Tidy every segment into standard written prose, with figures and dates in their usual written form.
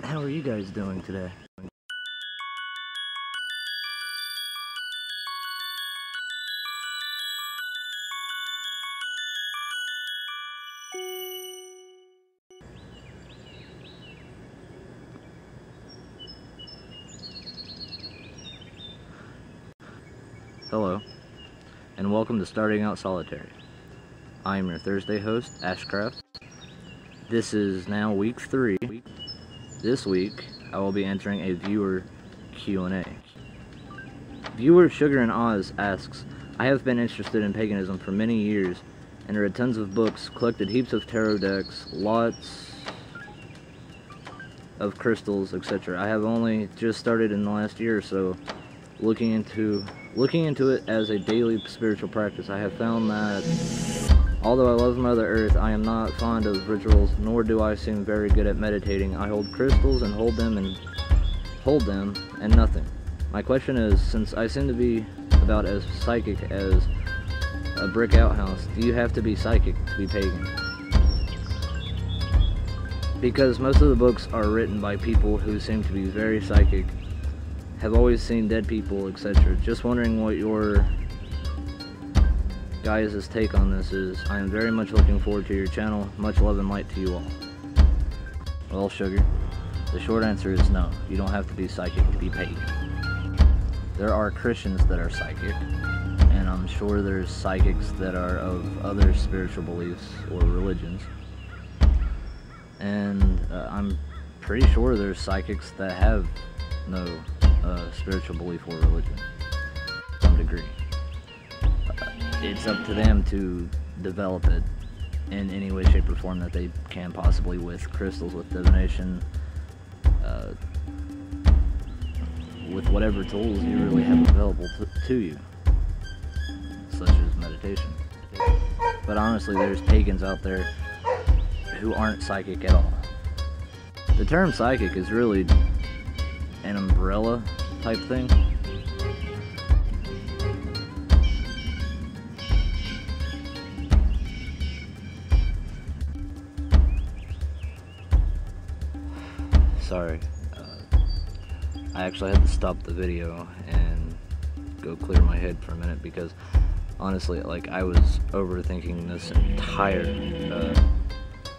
How are you guys doing today? Hello, and welcome to Starting Out Solitary. I am your Thursday host, AshCraft. This is now week 3. This week, I will be answering a viewer Q&A. Viewer Sugar and Oz asks, I have been interested in paganism for many years, and read tons of books, collected heaps of tarot decks, lots of crystals, etc. I have only just started in the last year or so looking into it as a daily spiritual practice. I have found that although I love Mother Earth, I am not fond of rituals, nor do I seem very good at meditating. I hold crystals and hold them and nothing. My question is, since I seem to be about as psychic as a brick outhouse, do you have to be psychic to be pagan? Because most of the books are written by people who seem to be very psychic, have always seen dead people, etc. Just wondering what your guys' take on this is. I am very much looking forward to your channel. Much love and light to you all. Well, Sugar, the short answer is no. You don't have to be psychic to be pagan. There are Christians that are psychic, and I'm sure there's psychics that are of other spiritual beliefs or religions. And I'm pretty sure there's psychics that have no spiritual belief or religion, to some degree. It's up to them to develop it in any way, shape, or form that they can possibly, with crystals, with divination, with whatever tools you really have available to you, such as meditation. But honestly, there's pagans out there who aren't psychic at all. The term psychic is really an umbrella type thing. Sorry, I actually had to stop the video and go clear my head for a minute because honestly, like, I was overthinking this entire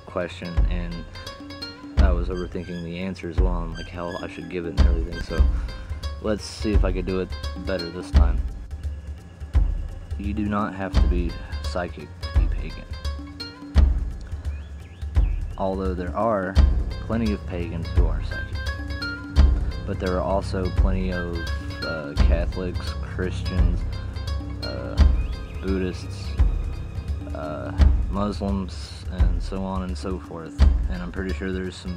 question, and I was overthinking the answer as well, and like how I should give it and everything. So let's see if I could do it better this time. You do not have to be psychic to be pagan. Although there are plenty of pagans who are psychic, but there are also plenty of Catholics, Christians, Buddhists, Muslims, and so on and so forth. And I'm pretty sure there's some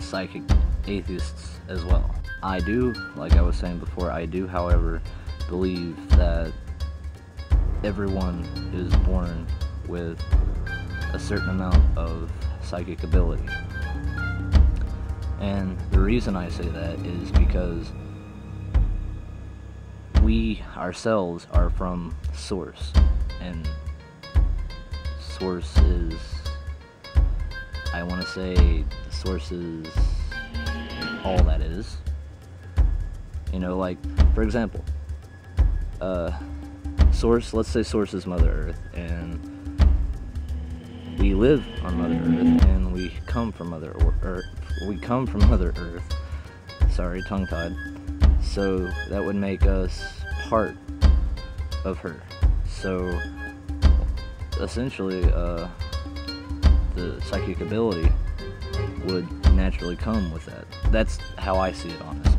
psychic atheists as well. I do, like I was saying before, I do, however, believe that everyone is born with a certain amount of psychic ability. And the reason I say that is because we ourselves are from Source, and Source is, I want to say, Source is all that is. You know, like, for example, Source, let's say Source is Mother Earth, and we live on Mother Earth, and we come from Mother Earth. Sorry, tongue-tied. So that would make us part of her. So essentially, the psychic ability would naturally come with that. That's how I see it, honestly.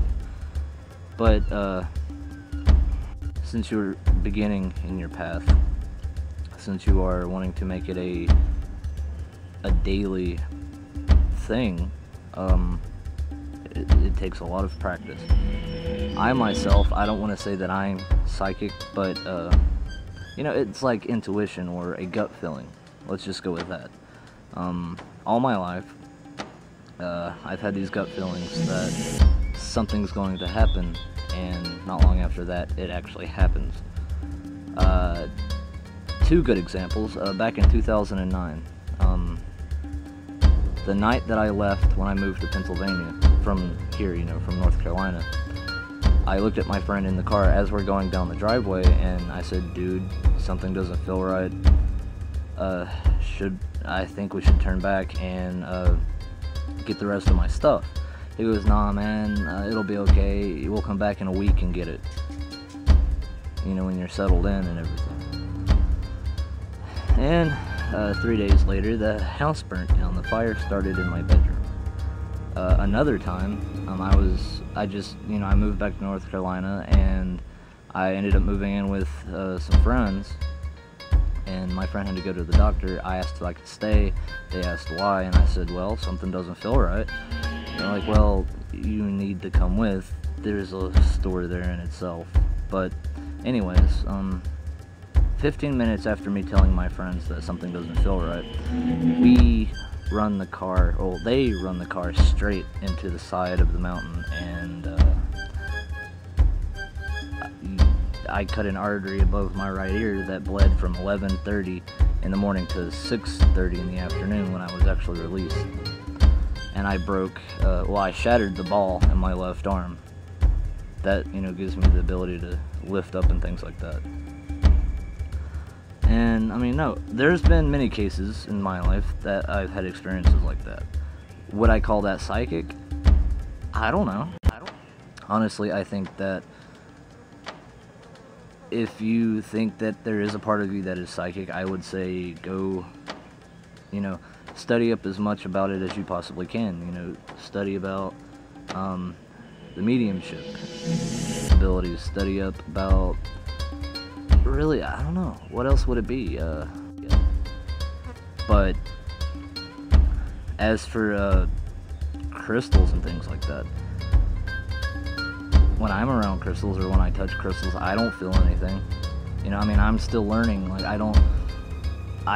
But since you're beginning in your path, since you are wanting to make it a daily thing, it takes a lot of practice. I myself, I don't want to say that I'm psychic, but you know, it's like intuition or a gut feeling. Let's just go with that. All my life, I've had these gut feelings that something's going to happen, and not long after that, it actually happens. Two good examples. Back in 2009, the night that I left when I moved to Pennsylvania from here, you know, from North Carolina, I looked at my friend in the car as we're going down the driveway, and I said, dude, something doesn't feel right. I think we should turn back and get the rest of my stuff. He goes, nah, man, it'll be okay. We'll come back in a week and get it. You know, when you're settled in and everything. And 3 days later, the house burnt down. The fire started in my bedroom. Another time, I moved back to North Carolina, and I ended up moving in with some friends, and my friend had to go to the doctor. I asked if I could stay. They asked why, and I said, well, something doesn't feel right. They're like, well, you need to come with. There's a store there in itself. But anyways, 15 minutes after me telling my friends that something doesn't feel right, they run the car straight into the side of the mountain, and I cut an artery above my right ear that bled from 11:30 in the morning to 6:30 in the afternoon when I was actually released. And I I shattered the ball in my left arm. That, you know, gives me the ability to lift up and things like that. And, I mean, no, there's been many cases in my life that I've had experiences like that. Would I call that psychic? I don't know. Honestly, I think that if you think that there is a part of you that is psychic, I would say go, you know, study up as much about it as you possibly can. You know, study about the mediumship abilities, study up about, really, I don't know, what else would it be? Yeah. But as for crystals and things like that, when I'm around crystals or when I touch crystals, I don't feel anything. You know, I mean, I'm still learning. Like, I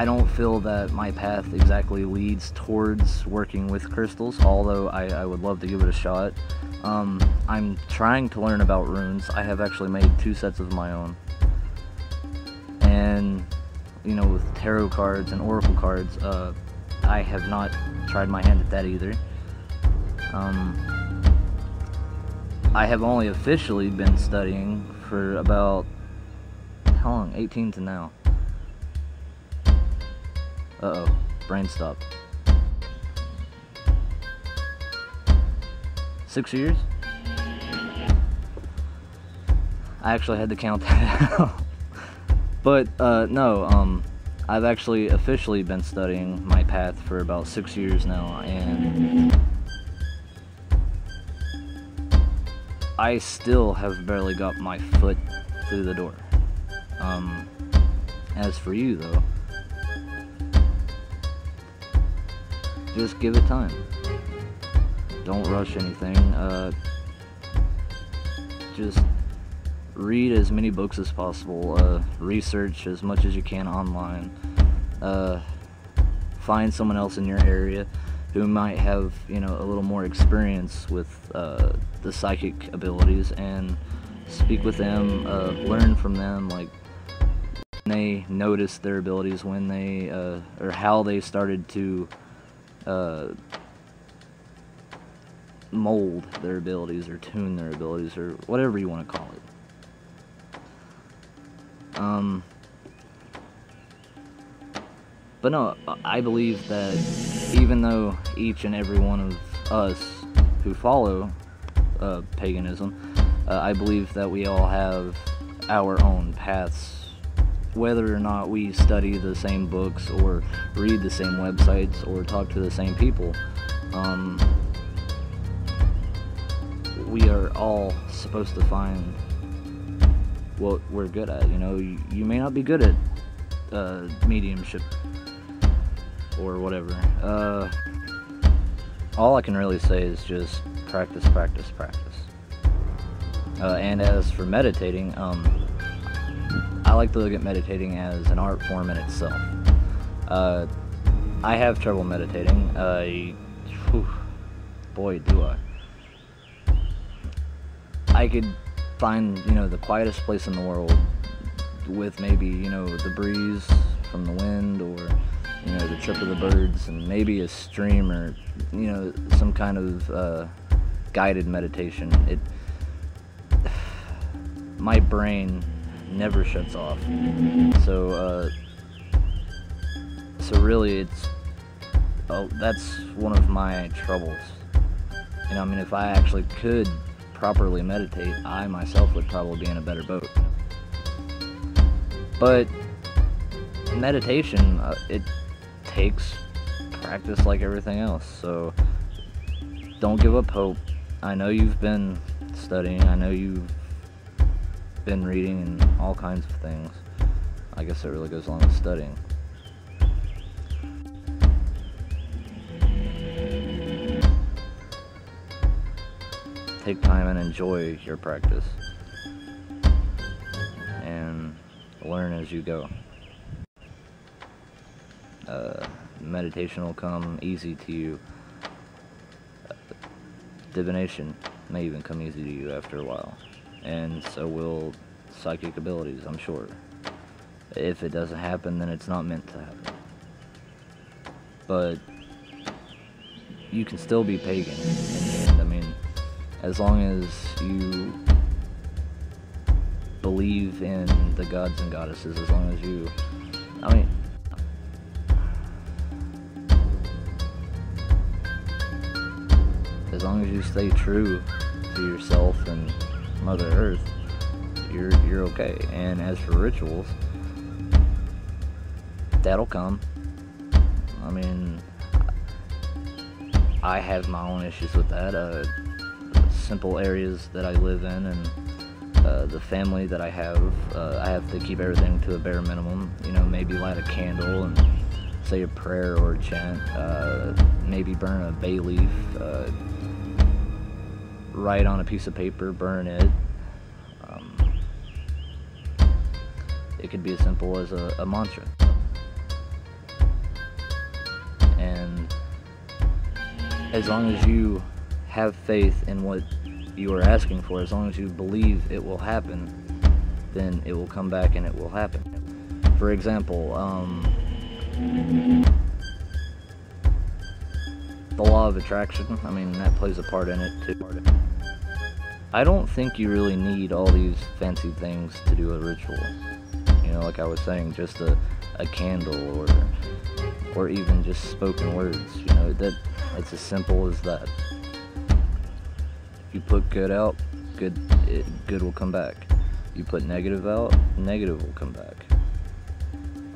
don't feel that my path exactly leads towards working with crystals, although I would love to give it a shot. I'm trying to learn about runes. I have actually made 2 sets of my own. And, you know, with tarot cards and oracle cards, I have not tried my hand at that either. I have only officially been studying for about, how long? 18 to now. Uh-oh, brain stop. 6 years? I actually had to count that out. But, no, I've actually officially been studying my path for about 6 years now, and I still have barely got my foot through the door. As for you, though, just give it time. Don't rush anything. Just read as many books as possible. Research as much as you can online. Find someone else in your area who might have, you know, a little more experience with the psychic abilities, and speak with them. Learn from them, like when they noticed their abilities, when they or how they started to mold their abilities or tune their abilities or whatever you want to call it. But no, I believe that even though each and every one of us who follow paganism, I believe that we all have our own paths, whether or not we study the same books or read the same websites or talk to the same people. We are all supposed to find what we're good at. You know, you may not be good at mediumship or whatever. All I can really say is just practice, practice, practice. And as for meditating, I like to look at meditating as an art form in itself. I have trouble meditating. Boy, do I. I could find, you know, the quietest place in the world with maybe, you know, the breeze from the wind, or you know, the chirp of the birds, and maybe a stream, or, you know, some kind of guided meditation. My brain never shuts off. So really, that's one of my troubles. You know, I mean, if I actually could properly meditate, I myself would probably be in a better boat. But meditation, it takes practice like everything else, so don't give up hope. I know you've been studying, I know you've been reading and all kinds of things. I guess it really goes along with studying. Take time and enjoy your practice, and learn as you go. Meditation will come easy to you. Divination may even come easy to you after a while, and so will psychic abilities, I'm sure. If it doesn't happen, then it's not meant to happen. But you can still be pagan in the end. I mean, as long as you believe in the gods and goddesses, as long as you, I mean, as long as you stay true to yourself and Mother Earth, you're okay. And as for rituals, that'll come. I mean, I have my own issues with that. Simple areas that I live in, and the family that I have to keep everything to a bare minimum. You know, maybe light a candle and say a prayer or a chant. Maybe burn a bay leaf. Write on a piece of paper, burn it. It could be as simple as a mantra. And as long as you have faith in what you are asking for, as long as you believe it will happen, then it will come back and it will happen. For example, the law of attraction, I mean, that plays a part in it too. I don't think you really need all these fancy things to do a ritual. You know, like I was saying, just a candle, or even just spoken words. You know, it's as simple as that. You put good out, good will come back. You put negative out, negative will come back.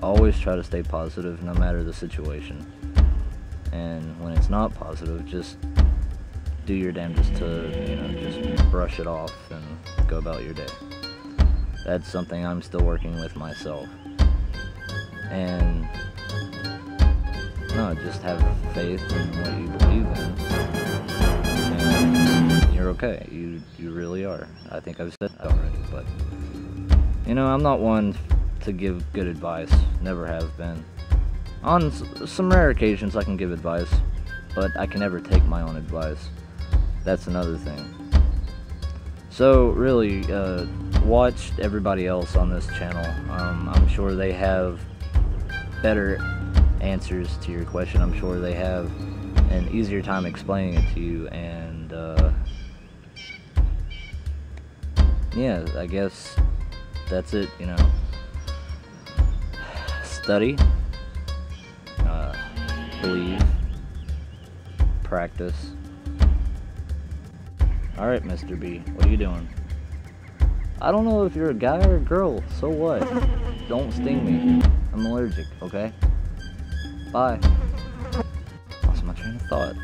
Always try to stay positive no matter the situation. And when it's not positive, just do your damnedest to, you know, just brush it off and go about your day. That's something I'm still working with myself. And no, just have faith in what you believe in, and you're okay. You really are. I think I've said that already, but you know, I'm not one to give good advice. Never have been. On some rare occasions I can give advice, but I can never take my own advice. That's another thing. So really, watch everybody else on this channel. I'm sure they have better answers to your question. I'm sure they have an easier time explaining it to you, and yeah, I guess that's it, you know. Study, believe, practice. Alright, Mr. B, what are you doing? I don't know if you're a guy or a girl, so what? Don't sting me. I'm allergic, okay? Bye. Lost my train of thought.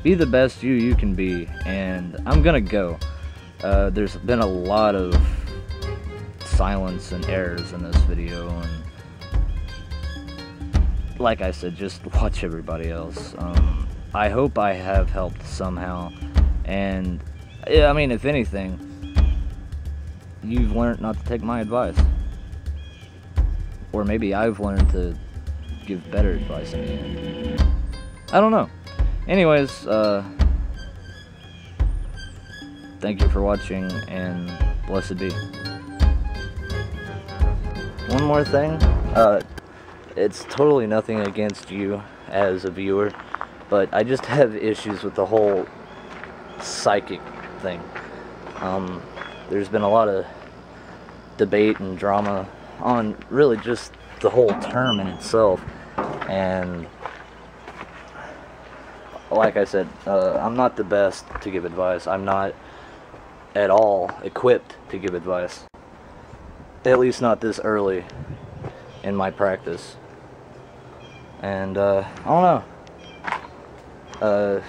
Be the best you can be, and I'm gonna go. There's been a lot of silence and errors in this video, and like I said, just watch everybody else. I hope I have helped somehow, and I mean, if anything, you've learned not to take my advice, or maybe I've learned to give better advice in the end. I don't know. Anyways, thank you for watching, and blessed be. one more thing. It's totally nothing against you as a viewer, but I just have issues with the whole psychic thing. There's been a lot of debate and drama on really just the whole term in itself, and like I said, I'm not the best to give advice. I'm not at all equipped to give advice, at least not this early in my practice. And I don't know,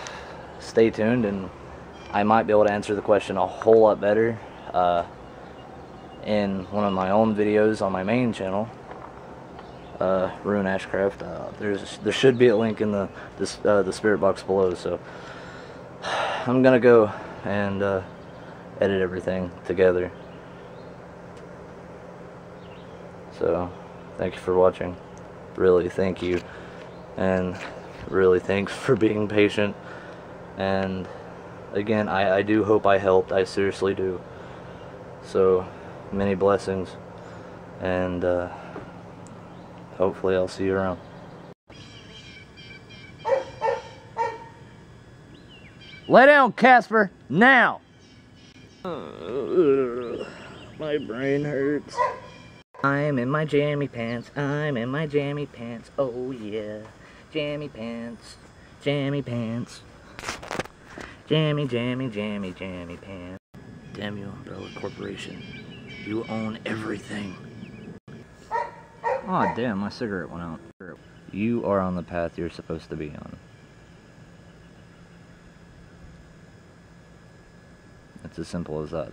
stay tuned and I might be able to answer the question a whole lot better in one of my own videos on my main channel, AshCraft. There should be a link in the spirit box below. So I'm gonna go and edit everything together. So thank you for watching. Really, thank you, and really thanks for being patient. And again, I do hope I helped. I seriously do. So many blessings, and hopefully I'll see you around. Lay down, Casper, now! My brain hurts. I'm in my jammy pants, I'm in my jammy pants, oh yeah. Jammy pants, jammy pants. Jammy, jammy, jammy, jammy pants. Damn you, Umbrella Corporation. You own everything. Aw, damn, my cigarette went out. You are on the path you're supposed to be on. It's as simple as that.